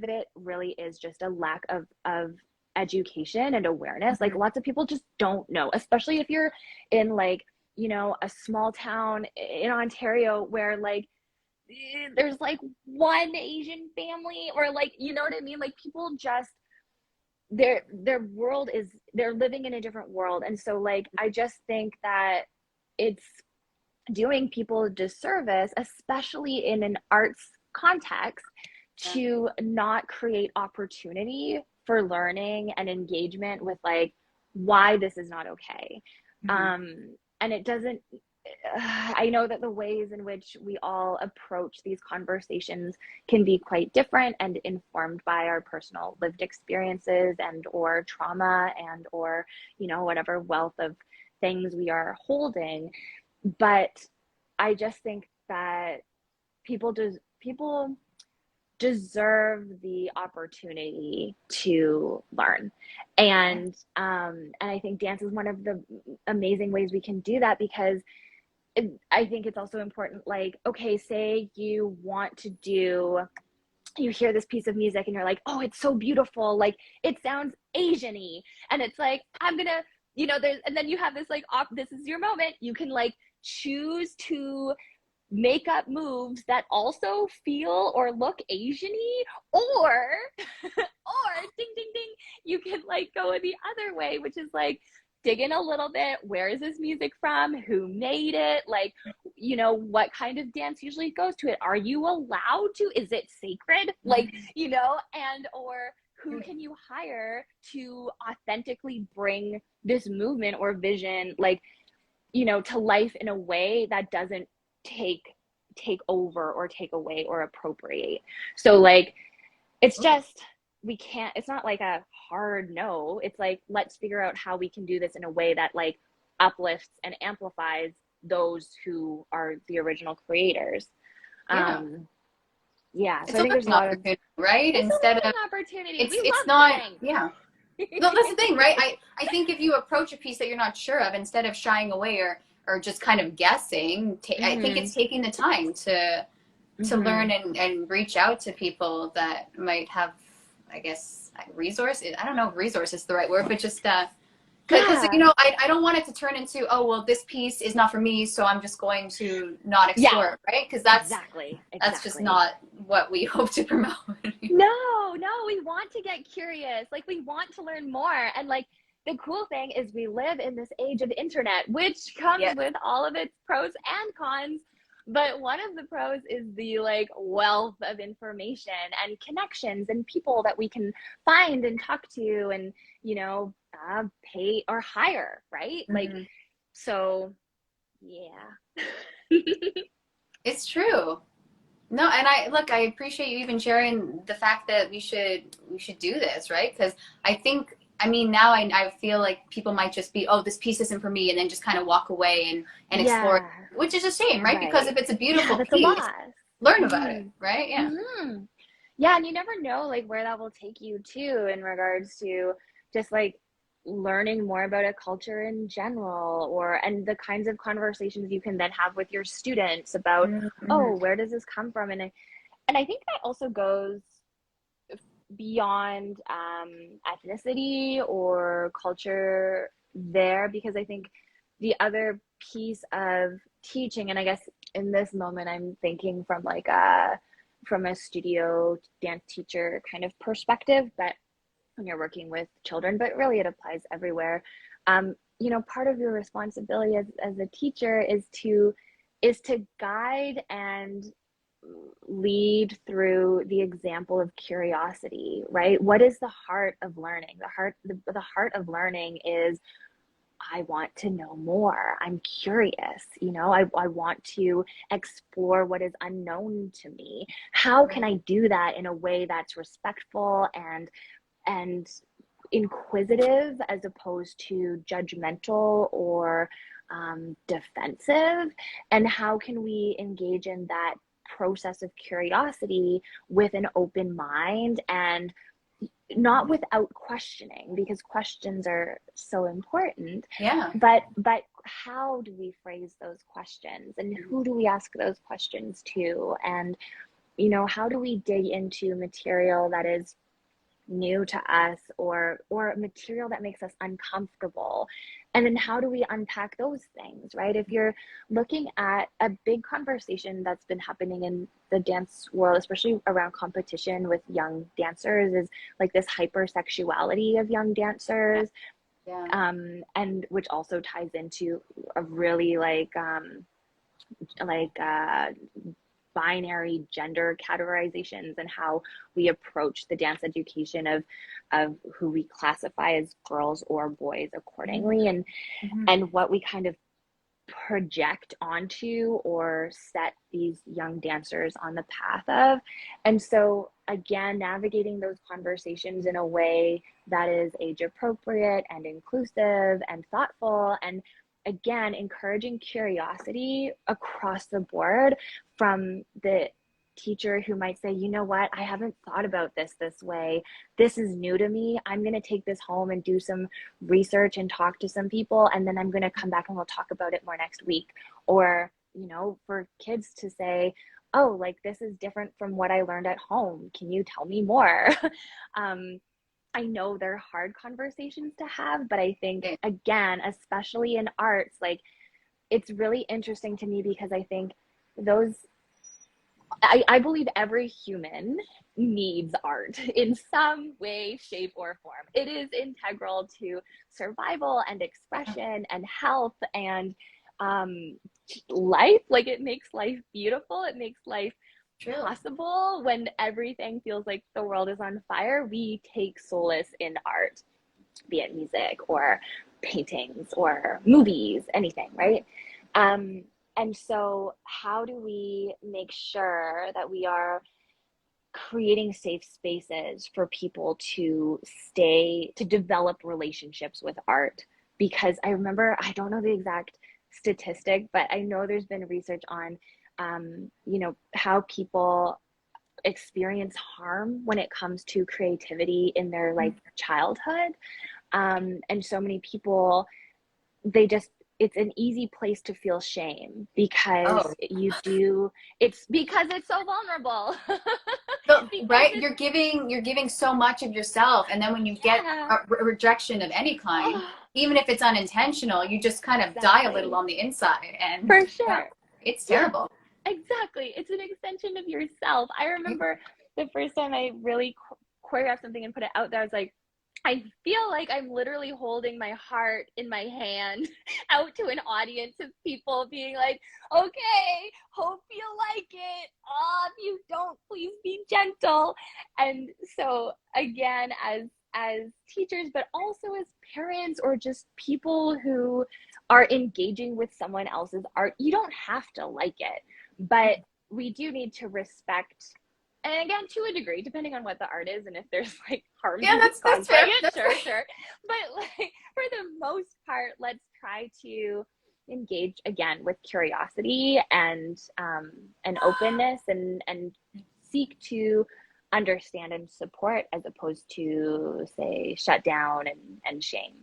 of it really is just a lack of education and awareness. Like lots of people just don't know, especially if you're in like, you know, a small town in Ontario where like there's like one Asian family, or like, you know what I mean? Like people just, their world is, they're living in a different world. And so like I just think that it's doing people a disservice, especially in an arts context, to not create opportunity for learning and engagement with like why this is not okay. And it doesn't, I know that the ways in which we all approach these conversations can be quite different and informed by our personal lived experiences and or trauma and or, you know, whatever wealth of things we are holding. But I just think that people deserve the opportunity to learn. And I think dance is one of the amazing ways we can do that, because I think it's also important, like, okay, say you want to do, you hear this piece of music and you're like, oh, it's so beautiful, like it sounds Asian-y, and it's like, I'm gonna, you know, there's, and then you have this like, this is your moment, you can like choose to make up moves that also feel or look Asian-y, or ding ding ding, you can like go the other way, which is like, dig in a little bit, where is this music from, who made it, like, you know, what kind of dance usually goes to it, are you allowed to, is it sacred, like, you know, and or who can you hire to authentically bring this movement or vision, like, you know, to life in a way that doesn't take over or take away or appropriate. So like, it's just, we can't, it's not like a hard no, it's like, let's figure out how we can do this in a way that like uplifts and amplifies those who are the original creators. Yeah, so it's I think there's a lot of, right, instead of opportunity, it's not, yeah. No, that's the thing, right? I think if you approach a piece that you're not sure of, instead of shying away or just kind of guessing, I think it's taking the time to learn and reach out to people that might have, I guess, resources. I don't know if resource is the right word, but just because you know, I don't want it to turn into, oh well, this piece is not for me, so I'm just going to not explore it, right? Because that's exactly that's just not what we hope to promote. No, we want to get curious, like we want to learn more. And like the cool thing is we live in this age of internet, which comes with all of its pros and cons. But one of the pros is the like wealth of information and connections and people that we can find and talk to and, you know, pay or hire, right? Like, so yeah. It's true. No, and I appreciate you even sharing the fact that we should do this, right? Because I think, I mean, now I feel like people might just be, oh, this piece isn't for me, and then just kind of walk away and explore, which is a shame, right? Because if it's a beautiful piece, learn about it, right? Yeah. Yeah, and you never know like where that will take you too, in regards to just like learning more about a culture in general, or and the kinds of conversations you can then have with your students about, oh, where does this come from? And I think that also goes beyond ethnicity or culture there, because I think the other piece of teaching, and I guess in this moment I'm thinking from like from a studio dance teacher kind of perspective, but when you're working with children, but really it applies everywhere. You know, part of your responsibility as a teacher is to guide and lead through the example of curiosity, right? What is the heart of learning? The heart of learning is, I want to know more. I'm curious, you know, I want to explore what is unknown to me. How can I do that in a way that's respectful and inquisitive, as opposed to judgmental or defensive? And how can we engage in that process of curiosity with an open mind, and not without questioning, because questions are so important. But how do we phrase those questions, and who do we ask those questions to? And you know, how do we dig into material that is new to us, or material that makes us uncomfortable, and then how do we unpack those things, right? If you're looking at a big conversation that's been happening in the dance world, especially around competition with young dancers, is like this hypersexuality of young dancers. Yeah. And which also ties into a really like binary gender categorizations, and how we approach the dance education of who we classify as girls or boys accordingly, and what we kind of project onto or set these young dancers on the path of. And so again, navigating those conversations in a way that is age appropriate and inclusive and thoughtful, and again encouraging curiosity across the board from the teacher who might say, you know what, I haven't thought about this way, this is new to me, I'm going to take this home and do some research and talk to some people, and then I'm going to come back and we'll talk about it more next week. Or, you know, for kids to say, oh, like this is different from what I learned at home, can you tell me more? I know they're hard conversations to have, but I think, again, especially in arts, like it's really interesting to me because I think those, I believe every human needs art in some way, shape, or form. It is integral to survival and expression and health and life. Like it makes life beautiful. It makes life possible. When everything feels like the world is on fire, we take solace in art, be it music or paintings or movies, anything, right? And so how do we make sure that we are creating safe spaces for people to develop relationships with art? Because I remember, I don't know the exact statistic, but I know there's been research on, you know, how people experience harm when it comes to creativity in their like childhood. And so many people, they just, it's an easy place to feel shame because it's because it's so vulnerable. So, right, you're giving so much of yourself, and then when you get a rejection of any kind, even if it's unintentional, you just kind of die a little on the inside, and for sure, it's terrible. Exactly, it's an extension of yourself. I remember the first time I really choreographed something and put it out there, I was like, I feel like I'm literally holding my heart in my hand out to an audience of people being like, okay, hope you like it. Oh, if you don't, please be gentle. And so again, as teachers, but also as parents or just people who are engaging with someone else's art, you don't have to like it, but we do need to respect, and again, to a degree, depending on what the art is and if there's like harm that's caused by fair. it, sure. But like for the most part, let's try to engage again with curiosity and openness, and seek to understand and support as opposed to say shut down and shame.